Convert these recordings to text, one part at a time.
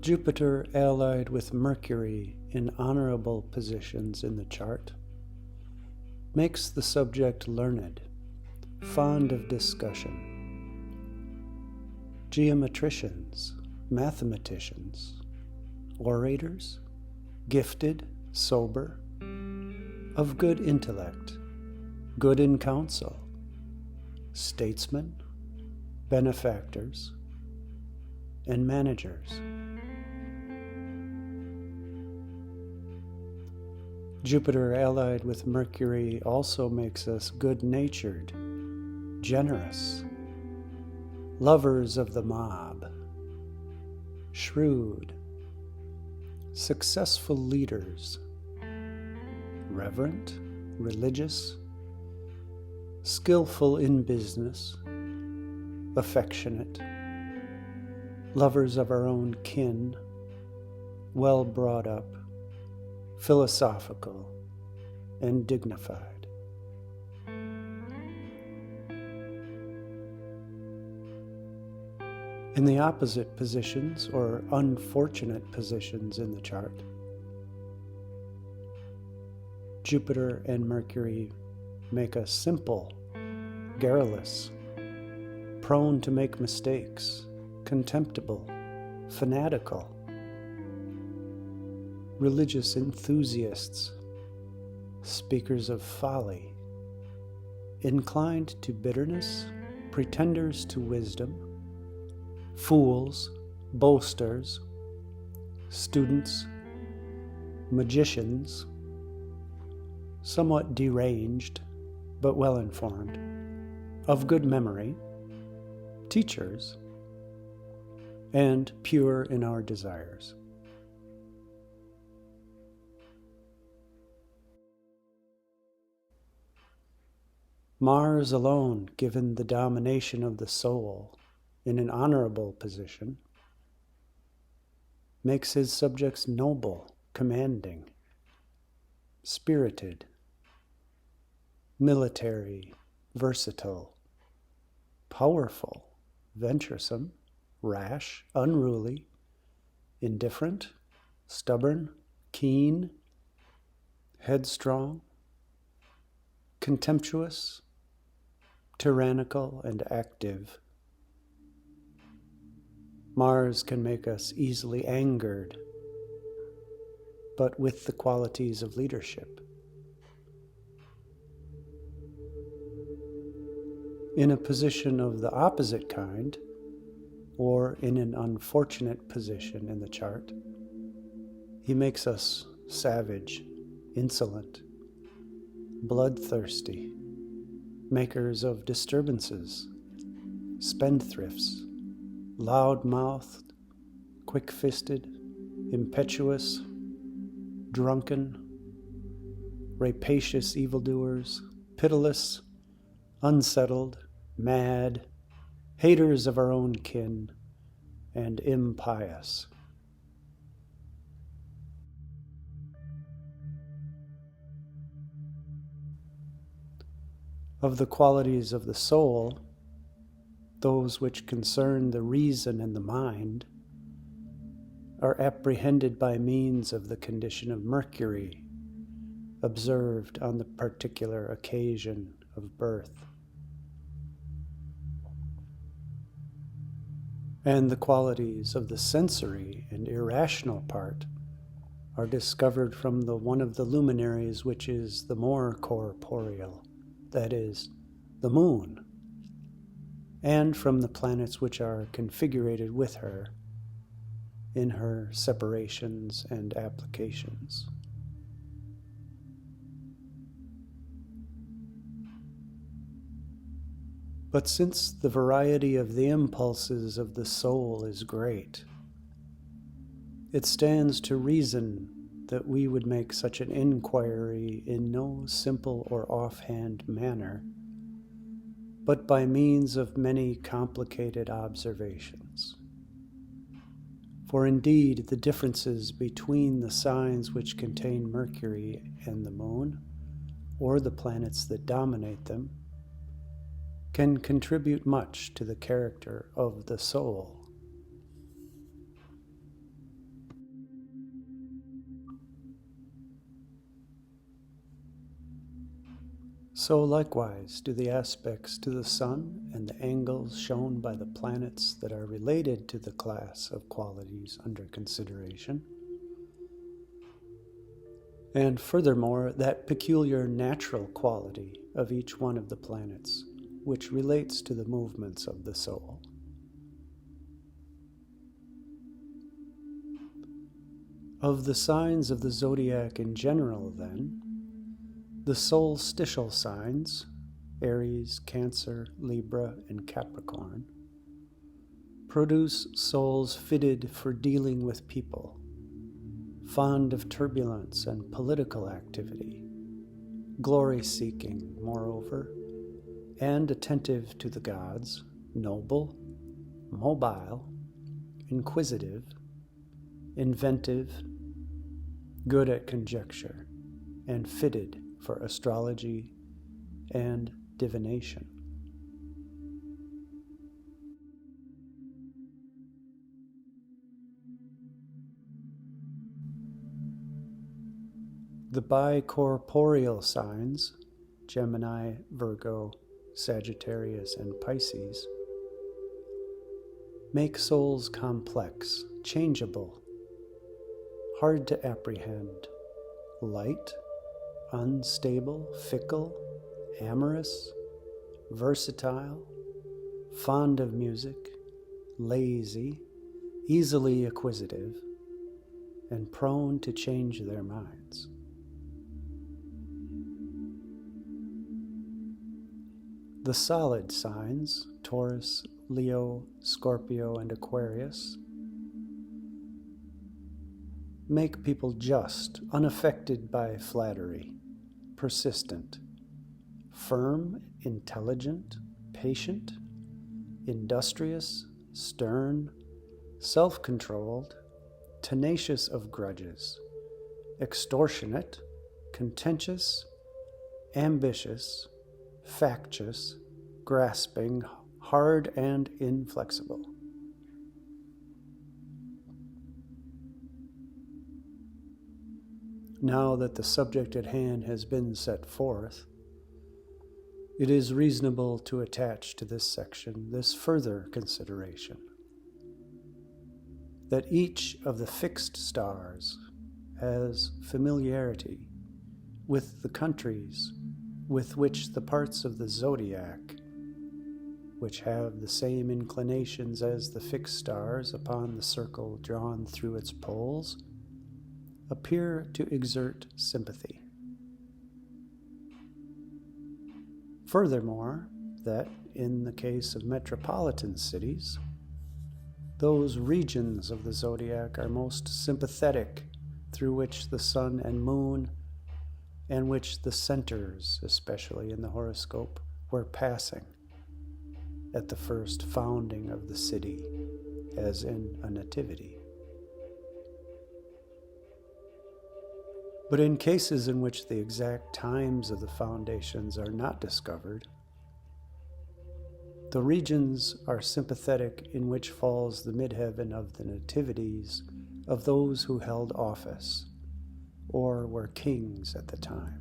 Jupiter allied with Mercury in honorable positions in the chart makes the subject learned, fond of discussion. Geometricians, mathematicians, orators, gifted, sober, of good intellect, good in counsel, statesmen, benefactors, and managers. Jupiter allied with Mercury also makes us good-natured, generous, lovers of the mob, shrewd, successful leaders, reverent, religious, skillful in business, affectionate, lovers of our own kin, well brought up, philosophical, and dignified. In the opposite positions, or unfortunate positions in the chart, Jupiter and Mercury make us simple, garrulous, prone to make mistakes, contemptible, fanatical, religious enthusiasts, speakers of folly, inclined to bitterness, pretenders to wisdom, fools, boasters, students, magicians, somewhat deranged, but well informed, of good memory, teachers, and pure in our desires. Mars alone, given the domination of the soul in an honorable position, makes his subjects noble, commanding, spirited, military, versatile, powerful, venturesome, rash, unruly, indifferent, stubborn, keen, headstrong, contemptuous, tyrannical, and active. Mars can make us easily angered, but with the qualities of leadership. In a position of the opposite kind, or in an unfortunate position in the chart, he makes us savage, insolent, bloodthirsty, makers of disturbances, spendthrifts, loud-mouthed, quick-fisted, impetuous, drunken, rapacious evildoers, pitiless, unsettled, mad, haters of our own kin, and impious. Of the qualities of the soul, those which concern the reason and the mind are apprehended by means of the condition of Mercury, observed on the particular occasion of birth. And the qualities of the sensory and irrational part are discovered from the one of the luminaries which is the more corporeal, that is, the moon, and from the planets which are configurated with her in her separations and applications. But since the variety of the impulses of the soul is great, it stands to reason that we would make such an inquiry in no simple or offhand manner, but by means of many complicated observations. For indeed, the differences between the signs which contain Mercury and the moon, or the planets that dominate them, can contribute much to the character of the soul. So likewise do the aspects to the sun and the angles shown by the planets that are related to the class of qualities under consideration. And furthermore, that peculiar natural quality of each one of the planets, which relates to the movements of the soul. Of the signs of the zodiac in general, then, the solstitial signs, Aries, Cancer, Libra, and Capricorn, produce souls fitted for dealing with people, fond of turbulence and political activity, glory-seeking, moreover, and attentive to the gods, noble, mobile, inquisitive, inventive, good at conjecture, and fitted for astrology and divination. The bicorporeal signs, Gemini, Virgo, Sagittarius, and Pisces, make souls complex, changeable, hard to apprehend, light, unstable, fickle, amorous, versatile, fond of music, lazy, easily acquisitive, and prone to change their minds. The solid signs, Taurus, Leo, Scorpio, and Aquarius, make people just, unaffected by flattery, persistent, firm, intelligent, patient, industrious, stern, self-controlled, tenacious of grudges, extortionate, contentious, ambitious, factious, grasping, hard, and inflexible. Now that the subject at hand has been set forth, it is reasonable to attach to this section this further consideration: that each of the fixed stars has familiarity with the countries with which the parts of the zodiac, which have the same inclinations as the fixed stars upon the circle drawn through its poles, appear to exert sympathy. Furthermore, that in the case of metropolitan cities, those regions of the zodiac are most sympathetic through which the sun and moon, and which the centers, especially in the horoscope, were passing at the first founding of the city, as in a nativity. But in cases in which the exact times of the foundations are not discovered, the regions are sympathetic in which falls the midheaven of the nativities of those who held office or were kings at the time.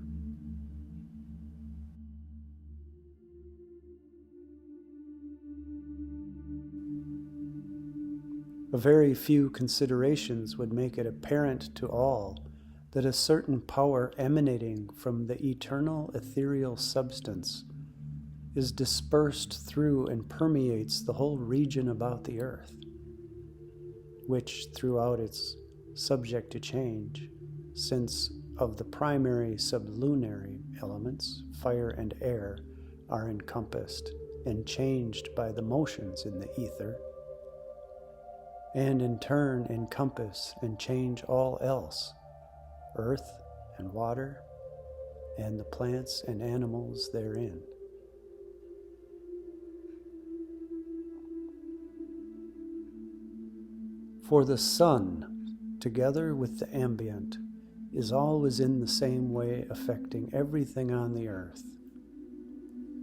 A very few considerations would make it apparent to all that a certain power emanating from the eternal ethereal substance is dispersed through and permeates the whole region about the earth, which throughout it's subject to change, since of the primary sublunary elements, fire and air, are encompassed and changed by the motions in the ether, and in turn encompass and change all else, earth and water, and the plants and animals therein. For the sun, together with the ambient, is always in the same way affecting everything on the earth,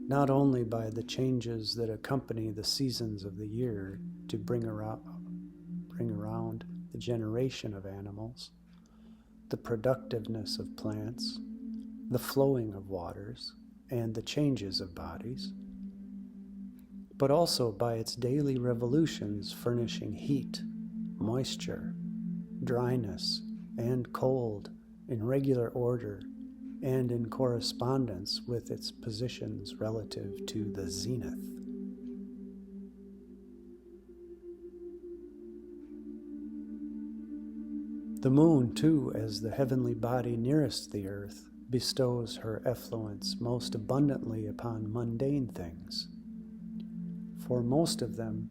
not only by the changes that accompany the seasons of the year to bring around the generation of animals, the productiveness of plants, the flowing of waters, and the changes of bodies, but also by its daily revolutions furnishing heat, moisture, dryness, and cold in regular order and in correspondence with its positions relative to the zenith. The moon, too, as the heavenly body nearest the earth, bestows her effluence most abundantly upon mundane things. For most of them,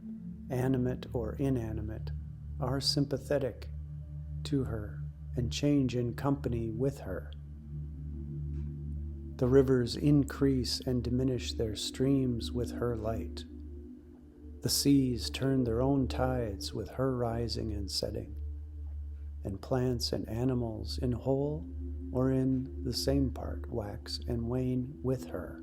animate or inanimate, are sympathetic to her and change in company with her. The rivers increase and diminish their streams with her light. The seas turn their own tides with her rising and setting, and plants and animals in whole or in the same part wax and wane with her.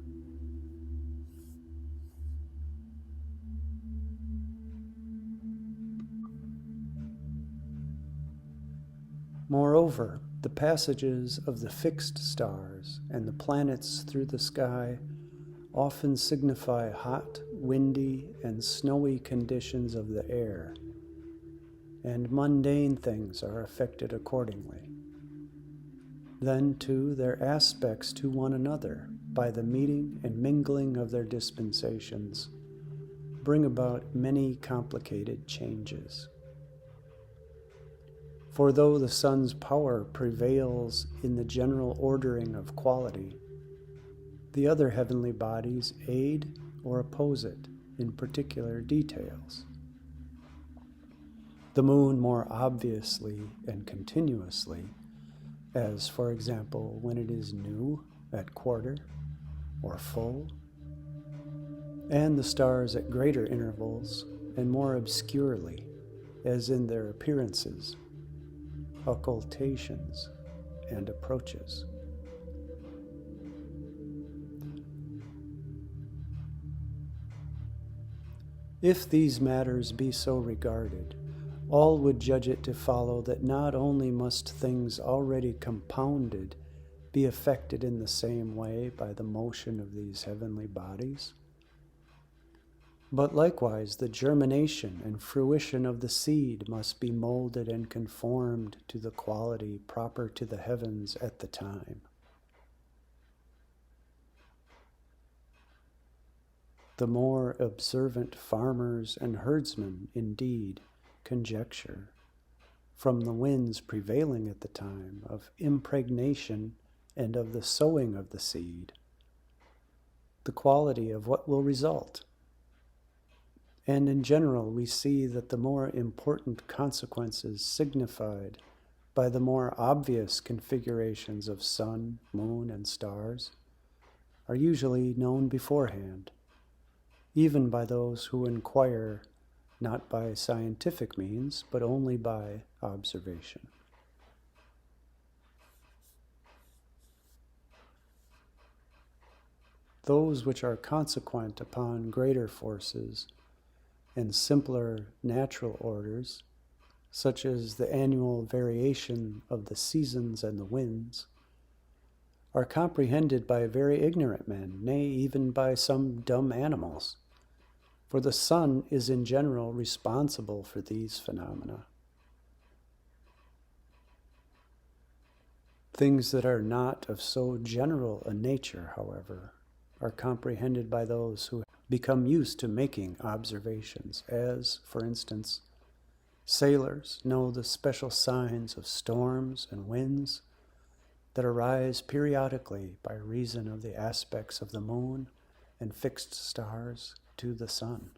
Moreover, the passages of the fixed stars and the planets through the sky often signify hot, windy, and snowy conditions of the air, and mundane things are affected accordingly. Then, too, their aspects to one another, by the meeting and mingling of their dispensations, bring about many complicated changes. For though the sun's power prevails in the general ordering of quality, the other heavenly bodies aid or oppose it in particular details. The moon more obviously and continuously, as for example when it is new at quarter or full, and the stars at greater intervals and more obscurely, as in their appearances, occultations, and approaches. If these matters be so regarded, all would judge it to follow that not only must things already compounded be affected in the same way by the motion of these heavenly bodies, but likewise the germination and fruition of the seed must be molded and conformed to the quality proper to the heavens at the time. The more observant farmers and herdsmen, indeed, conjecture, from the winds prevailing at the time of impregnation and of the sowing of the seed, the quality of what will result. And in general, we see that the more important consequences signified by the more obvious configurations of sun, moon, and stars are usually known beforehand, even by those who inquire not by scientific means, but only by observation. Those which are consequent upon greater forces and simpler natural orders, such as the annual variation of the seasons and the winds, are comprehended by very ignorant men, nay, even by some dumb animals, for the sun is in general responsible for these phenomena. Things that are not of so general a nature, however, are comprehended by those who become used to making observations, as, for instance, sailors know the special signs of storms and winds that arise periodically by reason of the aspects of the moon and fixed stars to the sun.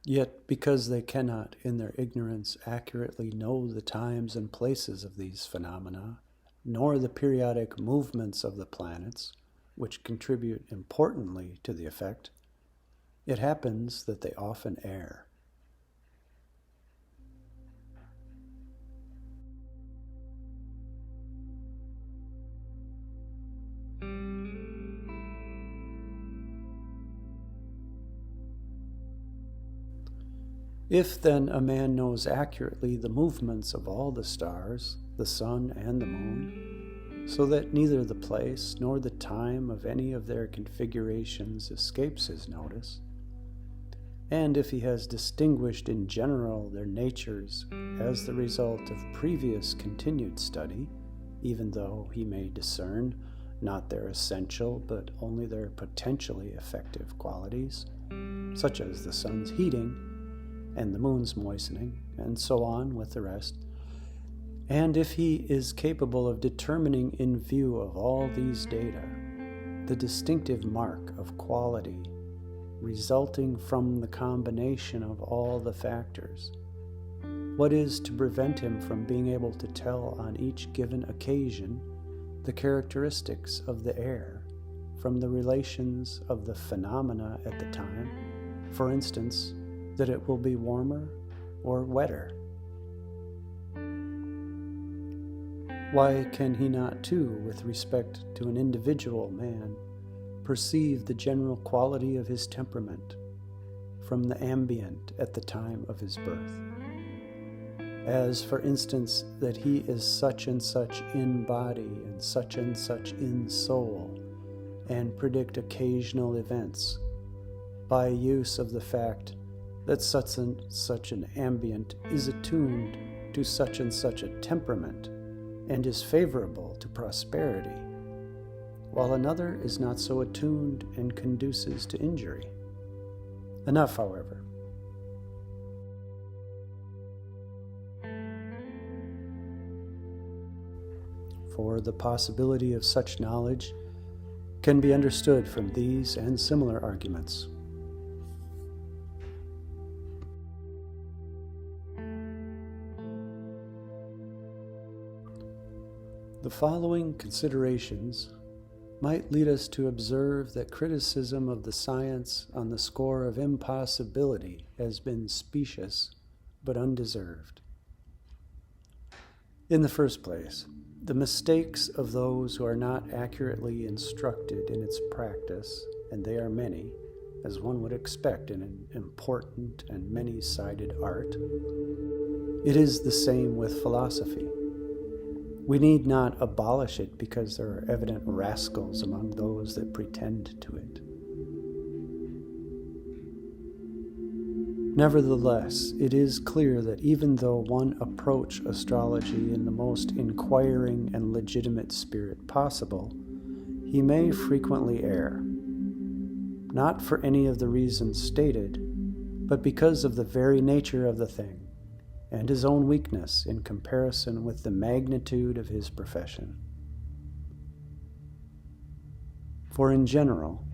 Yet, because they cannot in their ignorance accurately know the times and places of these phenomena, nor the periodic movements of the planets, which contribute importantly to the effect, it happens that they often err. If then a man knows accurately the movements of all the stars, the sun and the moon, so that neither the place nor the time of any of their configurations escapes his notice, and if he has distinguished in general their natures as the result of previous continued study, even though he may discern not their essential but only their potentially effective qualities, such as the sun's heating and the moon's moistening, and so on with the rest, and if he is capable of determining in view of all these data the distinctive mark of quality resulting from the combination of all the factors, what is to prevent him from being able to tell on each given occasion the characteristics of the air from the relations of the phenomena at the time, for instance, that it will be warmer or wetter? Why can he not, too, with respect to an individual man, perceive the general quality of his temperament from the ambient at the time of his birth? As, for instance, that he is such and such in body and such in soul, and predict occasional events by use of the fact that such and such an ambient is attuned to such and such a temperament and is favorable to prosperity, while another is not so attuned and conduces to injury. Enough, however. For the possibility of such knowledge can be understood from these and similar arguments. The following considerations might lead us to observe that criticism of the science on the score of impossibility has been specious but undeserved. In the first place, the mistakes of those who are not accurately instructed in its practice, and they are many, as one would expect in an important and many-sided art. It is the same with philosophy. We need not abolish it because there are evident rascals among those that pretend to it. Nevertheless, it is clear that even though one approach astrology in the most inquiring and legitimate spirit possible, he may frequently err, not for any of the reasons stated, but because of the very nature of the thing, and his own weakness in comparison with the magnitude of his profession. For in general,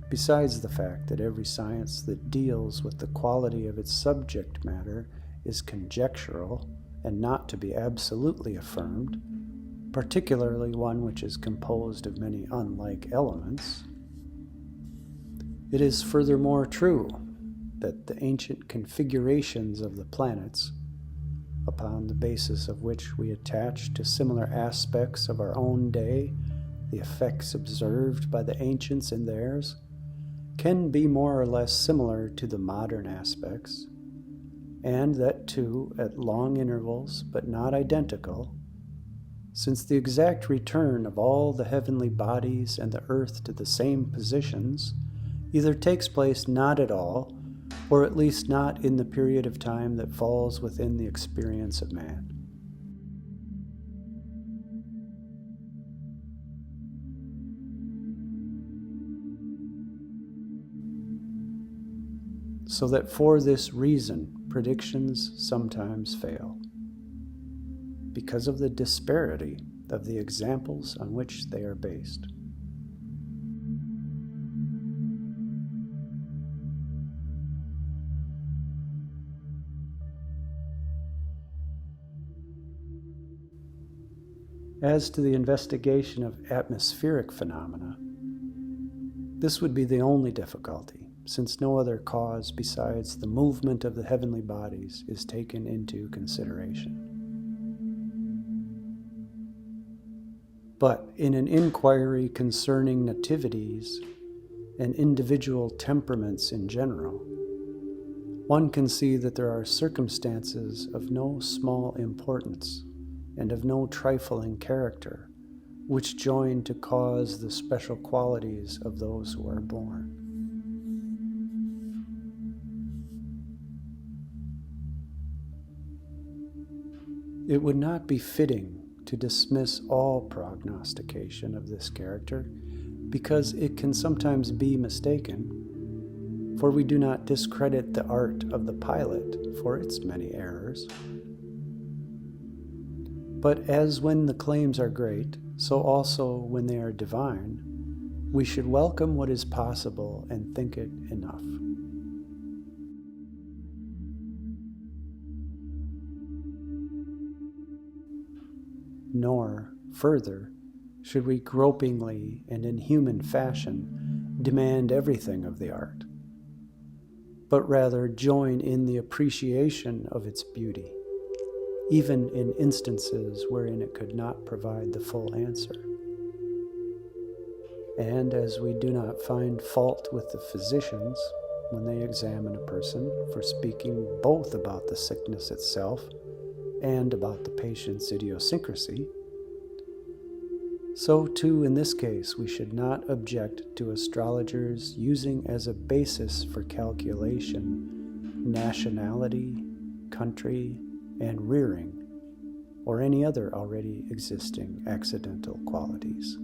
besides the fact that every science that deals with the quality of its subject matter is conjectural and not to be absolutely affirmed, particularly one which is composed of many unlike elements, it is furthermore true that the ancient configurations of the planets, upon the basis of which we attach to similar aspects of our own day the effects observed by the ancients in theirs, can be more or less similar to the modern aspects, and that too at long intervals but not identical, since the exact return of all the heavenly bodies and the earth to the same positions either takes place not at all, or at least not in the period of time that falls within the experience of man. So that for this reason, predictions sometimes fail, because of the disparity of the examples on which they are based. As to the investigation of atmospheric phenomena, this would be the only difficulty, since no other cause besides the movement of the heavenly bodies is taken into consideration. But in an inquiry concerning nativities and individual temperaments in general, one can see that there are circumstances of no small importance and of no trifling character, which join to cause the special qualities of those who are born. It would not be fitting to dismiss all prognostication of this character, because it can sometimes be mistaken, for we do not discredit the art of the pilot for its many errors. But as when the claims are great, so also when they are divine, we should welcome what is possible and think it enough. Nor, further, should we gropingly and in human fashion demand everything of the art, but rather join in the appreciation of its beauty, even in instances wherein it could not provide the full answer. And as we do not find fault with the physicians when they examine a person for speaking both about the sickness itself and about the patient's idiosyncrasy, so too in this case we should not object to astrologers using as a basis for calculation nationality, country, and rearing, or any other already existing accidental qualities.